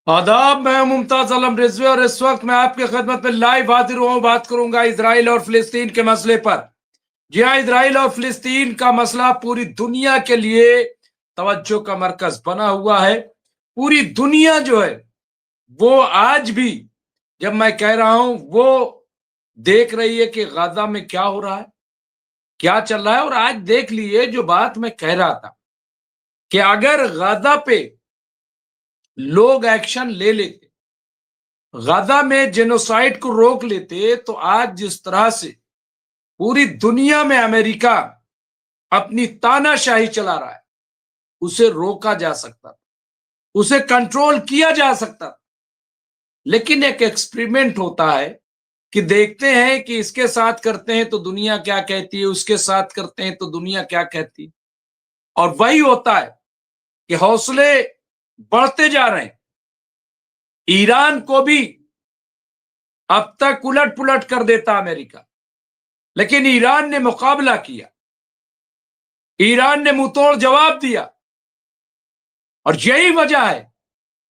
आदाब, मैं मुमताज आलम रिजवी और इस वक्त मैं आपके खिदमत में लाइव हाजिर हुआ हूं। बात करूंगा इसराइल और फिलिस्तीन के मसले पर। जी हाँ, इसराइल और फिलिस्तीन का मसला पूरी दुनिया के लिए तवज्जो का मरकज बना हुआ है। पूरी दुनिया जो है वो आज भी, जब मैं कह रहा हूं, वो देख रही है कि गाजा में क्या हो रहा है, क्या चल रहा है। और आज देख लिए जो बात मैं कह रहा था कि अगर गाजा पे लोग एक्शन ले लेते, गाजा में जेनोसाइड को रोक लेते, तो आज जिस तरह से पूरी दुनिया में अमेरिका अपनी तानाशाही चला रहा है, उसे रोका जा सकता था, उसे कंट्रोल किया जा सकता था। लेकिन एक एक्सपेरिमेंट होता है कि देखते हैं कि इसके साथ करते हैं तो दुनिया क्या कहती है, उसके साथ करते हैं तो दुनिया क्या कहती है। और वही होता है कि हौसले बढ़ते जा रहे हैं। ईरान को भी अब तक उलट पुलट कर देता अमेरिका, लेकिन ईरान ने मुकाबला किया, ईरान ने मुंहतोड़ जवाब दिया। और यही वजह है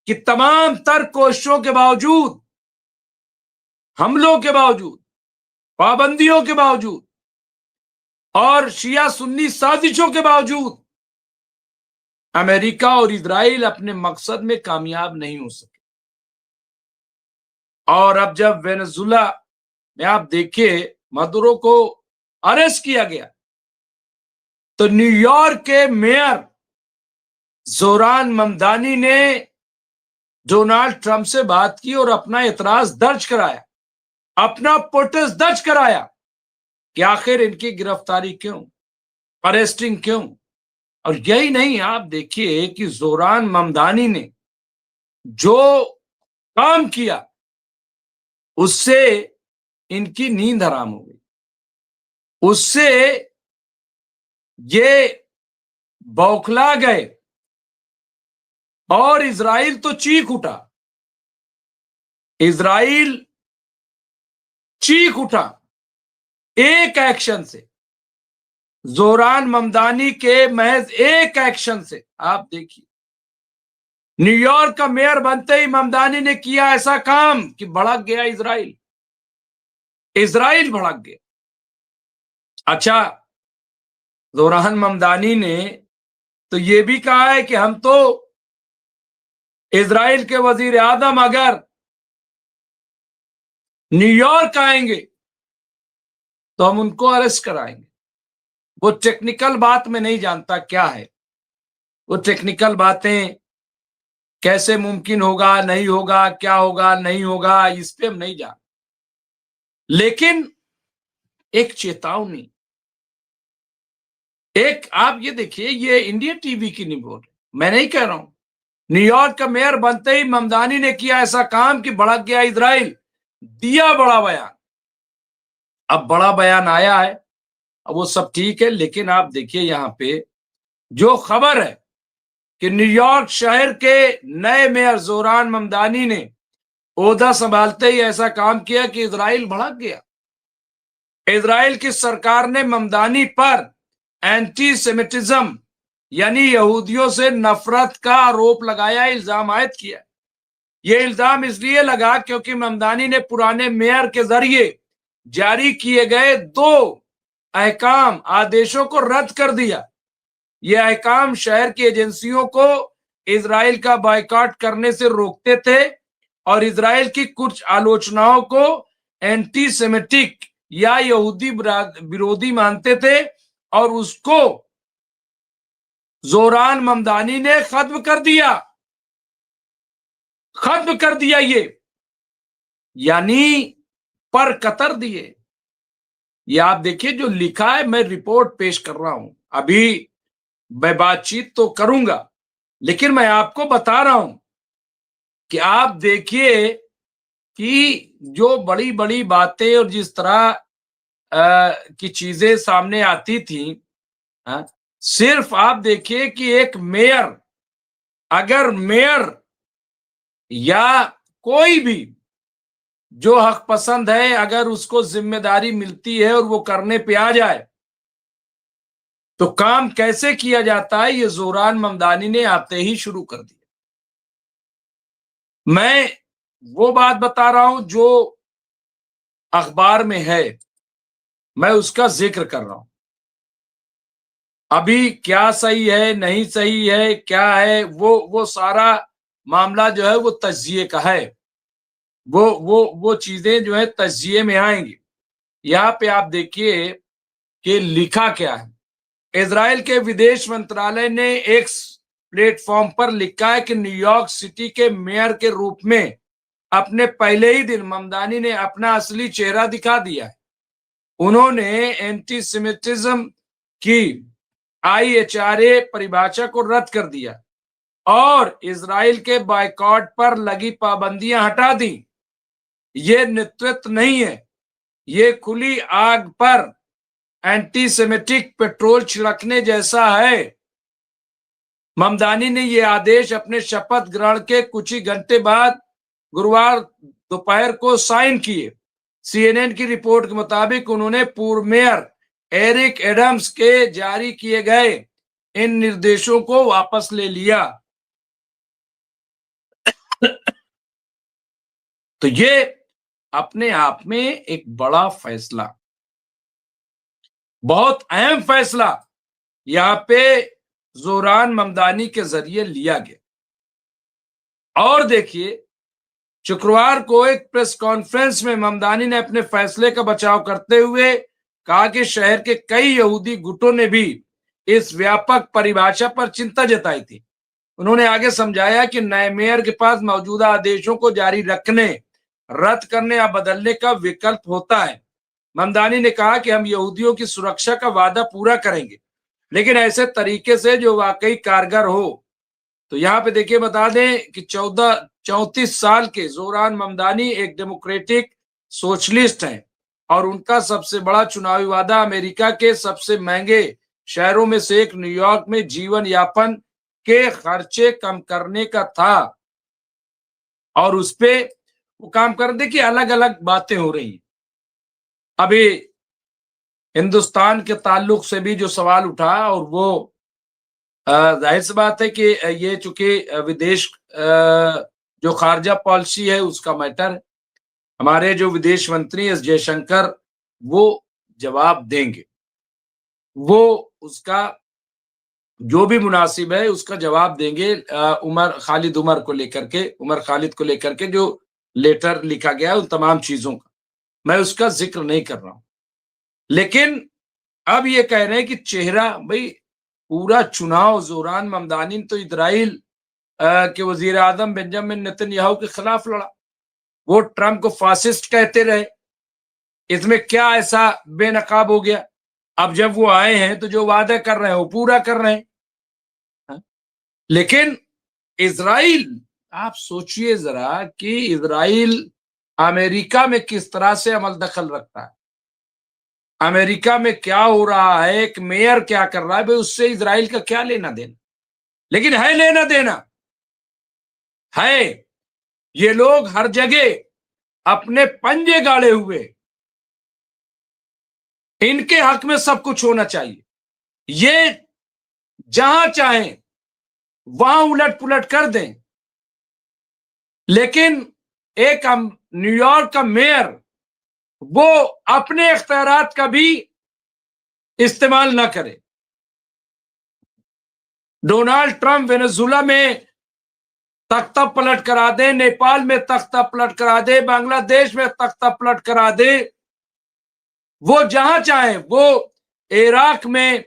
कि तमाम तर कोशिशों के बावजूद, हमलों के बावजूद, पाबंदियों के बावजूद और शिया सुन्नी साजिशों के बावजूद अमेरिका और इजराइल अपने मकसद में कामयाब नहीं हो सके। और अब जब वेनेजुला में आप देखिए मदुरो को अरेस्ट किया गया, तो न्यूयॉर्क के मेयर जोरान ममदानी ने डोनाल्ड ट्रंप से बात की और अपना एतराज दर्ज कराया, अपना प्रोटेस्ट दर्ज कराया कि आखिर इनकी गिरफ्तारी क्यों, अरेस्टिंग क्यों। और यही नहीं, आप देखिए कि जोरान ममदानी ने जो काम किया उससे इनकी नींद हराम हो गई, उससे ये बौखला गए और इजराइल तो चीख उठा, इजराइल चीख उठा एक एक्शन से, जोरान ममदानी के महज एक एक्शन से। आप देखिए, न्यूयॉर्क का मेयर बनते ही ममदानी ने किया ऐसा काम कि भड़क गया इजराइल, इजराइल भड़क गया। अच्छा, जोरान ममदानी ने तो ये भी कहा है कि हम तो इजराइल के वजीर आजम अगर न्यूयॉर्क आएंगे तो हम उनको अरेस्ट कराएंगे। वो टेक्निकल बात में नहीं जानता क्या है, वो टेक्निकल बातें कैसे मुमकिन होगा, नहीं होगा, क्या होगा, नहीं होगा, इस पे हम नहीं जान। लेकिन एक चेतावनी, एक आप ये देखिए, ये इंडिया टीवी की रिपोर्ट, मैं नहीं कह रहा हूं। न्यूयॉर्क का मेयर बनते ही ममदानी ने किया ऐसा काम कि भड़क गया इजराइल, दिया बड़ा बयान। अब बड़ा बयान आया है, अब वो सब ठीक है, लेकिन आप देखिए यहां पे जो खबर है कि न्यूयॉर्क शहर के नए मेयर जोरान ममदानी ने ओहदा संभालते ही ऐसा काम किया कि इजराइल भड़क गया। इजराइल की सरकार ने ममदानी पर एंटी सेमिटिज्म यानी यहूदियों से नफरत का आरोप लगाया, इल्जाम आयद किया। यह इल्जाम इसलिए लगा क्योंकि ममदानी ने पुराने मेयर के जरिए जारी किए गए दो अहकाम, आदेशों को रद्द कर दिया। यह अहकाम शहर की एजेंसियों को इजराइल का बायकॉट करने से रोकते थे और इजराइल की कुछ आलोचनाओं को एंटी सेमेटिक या यहूदी विरोधी मानते थे, और उसको जोरान ममदानी ने खत्म कर दिया, खत्म कर दिया। ये यानी पर कतर दिए। ये आप देखिए जो लिखा है, मैं रिपोर्ट पेश कर रहा हूं। अभी मैं बातचीत तो करूंगा, लेकिन मैं आपको बता रहा हूं कि आप देखिए कि जो बड़ी बड़ी बातें और जिस तरह की चीजें सामने आती थी, सिर्फ आप देखिए कि एक मेयर, अगर मेयर या कोई भी जो हक पसंद है, अगर उसको जिम्मेदारी मिलती है और वो करने पे आ जाए, तो काम कैसे किया जाता है ये जोरान ममदानी ने आते ही शुरू कर दिया। मैं वो बात बता रहा हूं जो अखबार में है, मैं उसका जिक्र कर रहा हूं। अभी क्या सही है नहीं सही है क्या है, वो सारा मामला जो है वो तज्जिए का है। वो चीजें जो है तज्जिए में आएंगी। यहाँ पे आप देखिए कि लिखा क्या है। इजराइल के विदेश मंत्रालय ने एक प्लेटफॉर्म पर लिखा है कि न्यूयॉर्क सिटी के मेयर के रूप में अपने पहले ही दिन ममदानी ने अपना असली चेहरा दिखा दिया है। उन्होंने एंटीसेमिटिज्म की IHRA परिभाषा को रद्द कर दिया और इजराइल के बायकॉट पर लगी पाबंदियां हटा दी। ये नेतृत्व नहीं है, ये खुली आग पर एंटीसेमेटिक पेट्रोल छिड़कने जैसा है। ममदानी ने यह आदेश अपने शपथ ग्रहण के कुछ ही घंटे बाद गुरुवार दोपहर को साइन किए। CNN की रिपोर्ट के मुताबिक उन्होंने पूर्व मेयर एरिक एडम्स के जारी किए गए इन निर्देशों को वापस ले लिया। तो ये अपने आप में एक बड़ा फैसला, बहुत अहम फैसला यहां पे जोरान ममदानी के जरिए लिया गया। और देखिए, शुक्रवार को एक प्रेस कॉन्फ्रेंस में ममदानी ने अपने फैसले का बचाव करते हुए कहा कि शहर के कई यहूदी गुटों ने भी इस व्यापक परिभाषा पर चिंता जताई थी। उन्होंने आगे समझाया कि नए मेयर के पास मौजूदा आदेशों को जारी रखने, रद्द करने या बदलने का विकल्प होता है। ममदानी ने कहा कि हम यहूदियों की सुरक्षा का वादा पूरा करेंगे, लेकिन ऐसे तरीके से जो वाकई कारगर हो। तो यहाँ पे देखिए, बता दें कि 34 साल के जोरान ममदानी एक डेमोक्रेटिक सोशलिस्ट हैं और उनका सबसे बड़ा चुनावी वादा अमेरिका के सबसे महंगे शहरों में से एक न्यूयॉर्क में जीवन यापन के खर्चे कम करने का था। और उस पे वो काम कर, देखिए अलग अलग बातें हो रही हैं। अभी हिंदुस्तान के ताल्लुक से भी जो सवाल उठा, और वो जाहिर सी बात है कि ये चूंकि विदेश जो खारजा पॉलिसी है उसका मैटर है। हमारे जो विदेश मंत्री एस जयशंकर वो जवाब देंगे, वो उसका जो भी मुनासिब है उसका जवाब देंगे। उमर खालिद को लेकर के जो लेटर लिखा गया है उन तमाम चीजों का मैं उसका जिक्र नहीं कर रहा हूं। लेकिन अब ये कह रहे हैं कि चेहरा, भाई पूरा चुनाव जोरान ममदानी तो इजराइल के वजीर आजम बेंजामिन नेतन्याहू के खिलाफ लड़ा। वो ट्रंप को फासिस्ट कहते रहे। इसमें क्या ऐसा बेनकाब हो गया? अब जब वो आए हैं तो जो वादा कर रहे हैं वो पूरा कर रहे हैं। लेकिन इजराइल, आप सोचिए जरा कि इजराइल अमेरिका में किस तरह से अमल दखल रखता है। अमेरिका में क्या हो रहा है, एक मेयर क्या कर रहा है, भाई उससे इजराइल का क्या लेना देना? लेकिन है लेना देना है। ये लोग हर जगह अपने पंजे गाड़े हुए, इनके हक में सब कुछ होना चाहिए। ये जहां चाहें वहां उलट पुलट कर दें। लेकिन एक न्यूयॉर्क का मेयर वो अपने इख्तियारात का भी इस्तेमाल ना करे। डोनाल्ड ट्रंप वेनेजुला में तख्ता पलट करा दे, नेपाल में तख्ता पलट करा दे, बांग्लादेश में तख्ता पलट करा दे, वो जहां चाहे, वो इराक में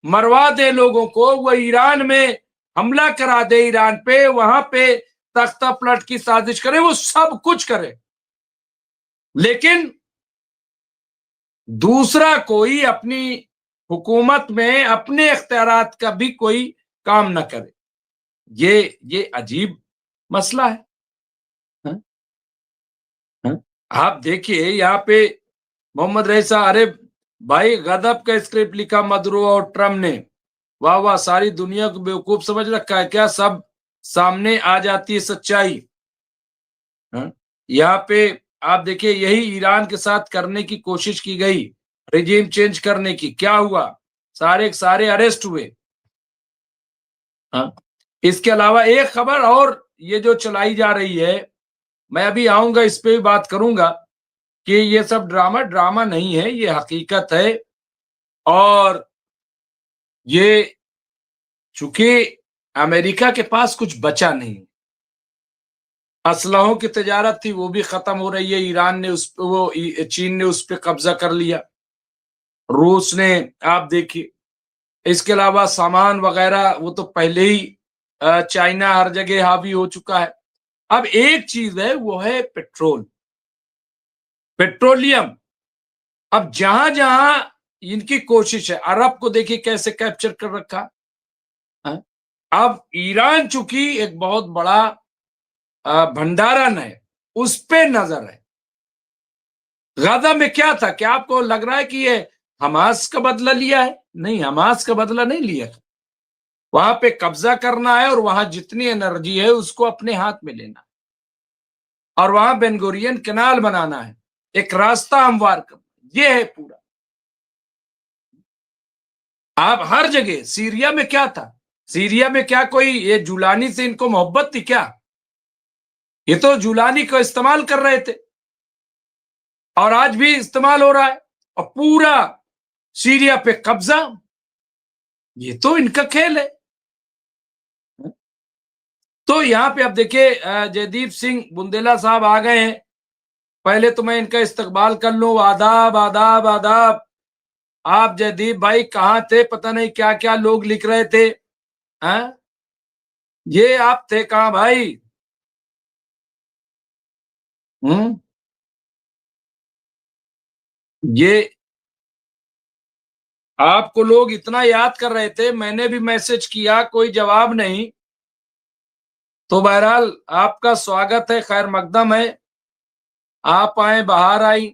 मरवा दे लोगों को, वो ईरान में हमला करा दे, ईरान पे, वहां पे तख्ता पलट की साजिश करे, वो सब कुछ करे। लेकिन दूसरा कोई अपनी हुकूमत में अपने इख्तियारात का भी कोई काम ना करे। ये अजीब मसला है। हा? हा? आप देखिए यहाँ पे मोहम्मद रईसा, अरे भाई गदब का स्क्रिप्ट लिखा मदरो और ट्रम्प ने, वाह वाह, सारी दुनिया को बेवकूफ समझ रखा है क्या? सब सामने आ जाती है सच्चाई। यहाँ पे आप देखिए, यही ईरान के साथ करने की कोशिश की गई, रिजीम चेंज करने की, क्या हुआ? सारे सारे अरेस्ट हुए। इसके अलावा एक खबर और ये जो चलाई जा रही है, मैं अभी आऊंगा इस पे भी बात करूंगा कि ये सब ड्रामा नहीं है, ये हकीकत है। और ये चूंकि अमेरिका के पास कुछ बचा नहीं, असलहों की तजारत थी वो भी खत्म हो रही है, ईरान ने चीन ने उस पर कब्जा कर लिया, रूस ने, आप देखिए, इसके अलावा सामान वगैरह वो तो पहले ही चाइना हर जगह हावी हो चुका है। अब एक चीज है, वो है पेट्रोलियम। अब जहां जहां इनकी कोशिश है, अरब को देखिए कैसे कैप्चर कर रखा है। अब ईरान चूंकि एक बहुत बड़ा भंडारण है, उस पे नजर है। गाजा में क्या था, क्या आपको लग रहा है कि ये हमास का बदला लिया है? नहीं, हमास का बदला नहीं लिया। वहां पे कब्जा करना है और वहां जितनी एनर्जी है उसको अपने हाथ में लेना, और वहां बेनगोरियन कैनाल बनाना है, एक रास्ता हमवार करना, ये है पूरा। आप हर जगह, सीरिया में क्या था, सीरिया में क्या कोई ये जुलानी से इनको मोहब्बत थी क्या? ये तो जुलानी को इस्तेमाल कर रहे थे और आज भी इस्तेमाल हो रहा है, और पूरा सीरिया पे कब्जा, ये तो इनका खेल है। तो यहां पे अब देखिए जयदीप सिंह बुंदेला साहब आ गए हैं। पहले तो मैं इनका इस्तकबाल कर लूं। आदाब आदाब आदाब। आप जयदीप भाई कहाँ थे? पता नहीं क्या क्या लोग लिख रहे थे। हैं? ये आप थे कहाँ भाई? ये आपको लोग इतना याद कर रहे थे, मैंने भी मैसेज किया, कोई जवाब नहीं। तो बहरहाल आपका स्वागत है, खैर मकदम है, आप आए, बाहर आई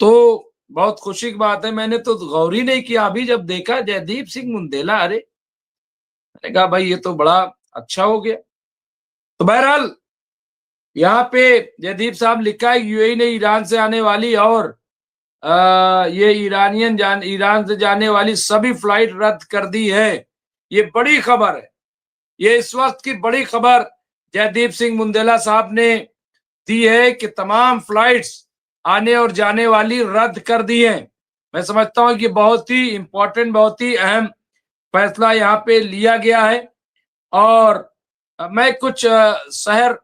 तो बहुत खुशी की बात है। मैंने तो गौर ही नहीं किया, अभी जब देखा जयदीप सिंह बुंदेला, अरे मैंने कहा भाई ये तो बड़ा अच्छा हो गया। तो बहरहाल यहाँ पे जयदीप साहब लिखा है यूएई ने ईरान से आने वाली और ये ईरान से जाने वाली सभी फ्लाइट रद्द कर दी है। ये बड़ी खबर है, ये इस वक्त की बड़ी खबर जयदीप सिंह बुंदेला साहब ने दी है कि तमाम फ्लाइट्स आने और जाने वाली रद्द कर दी हैं। मैं समझता हूं कि बहुत ही इंपॉर्टेंट, बहुत ही अहम फैसला यहाँ पे लिया गया है। और मैं कुछ शहर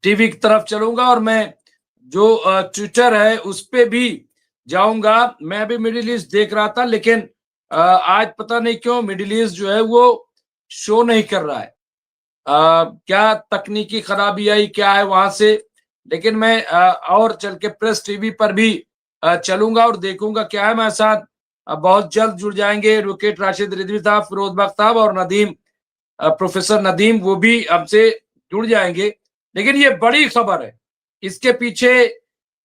टीवी की तरफ चलूंगा और मैं जो ट्विटर है उस पे भी जाऊंगा। मैं अभी मिडिल ईस्ट देख रहा था, लेकिन आज पता नहीं क्यों मिडिल ईस्ट जो है वो शो नहीं कर रहा है। क्या तकनीकी खराबी आई, क्या है वहां से, लेकिन मैं और चल के प्रेस टीवी पर भी चलूंगा और देखूंगा क्या है। मेरे साथ बहुत जल्द जुड़ जाएंगे एडवोकेट राशिद रिजवी साहब, फिरोज बख्श साहब और नदीम, प्रोफेसर नदीम, वो भी हमसे जुड़ जाएंगे। लेकिन ये बड़ी खबर है, इसके पीछे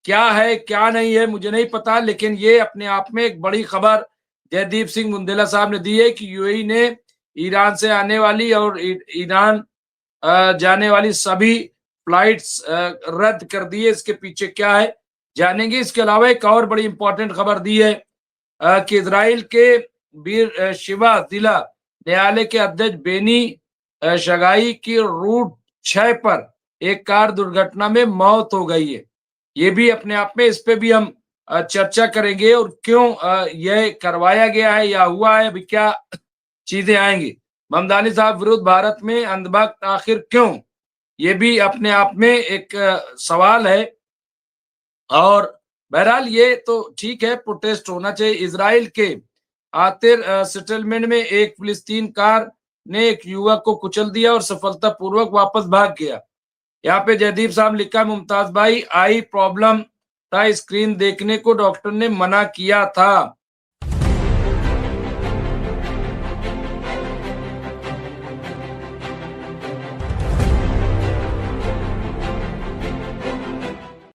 क्या है क्या नहीं है मुझे नहीं पता, लेकिन ये अपने आप में एक बड़ी खबर जयदीप सिंह बुंदेला साहब ने दी है कि यूएई ने ईरान से आने वाली और ईरान जाने वाली सभी फ्लाइट्स रद्द कर दी है। इसके पीछे क्या है जानेंगे। इसके अलावा एक और बड़ी इंपॉर्टेंट खबर दी है कि इजराइल के बीर शिवा जिला न्यायालय के अध्यक्ष बेनी शगाई की रूट 6 पर एक कार दुर्घटना में मौत हो गई है। ये भी अपने आप में, इस पे भी हम चर्चा करेंगे और क्यों यह करवाया गया है या हुआ है, अभी क्या चीजें आएंगी। ममदानी साहब विरुद्ध भारत में अंधभक्त आखिर क्यों, ये भी अपने आप में एक सवाल है। और बहरहाल ये तो ठीक है, प्रोटेस्ट होना चाहिए। इजराइल के आतिर सेटलमेंट में एक फिलिस्तीन कार ने एक युवक को कुचल दिया और सफलतापूर्वक वापस भाग गया। यहाँ पे जयदीप साहब लिखा, मुमताज भाई आई प्रॉब्लम था, स्क्रीन देखने को डॉक्टर ने मना किया था।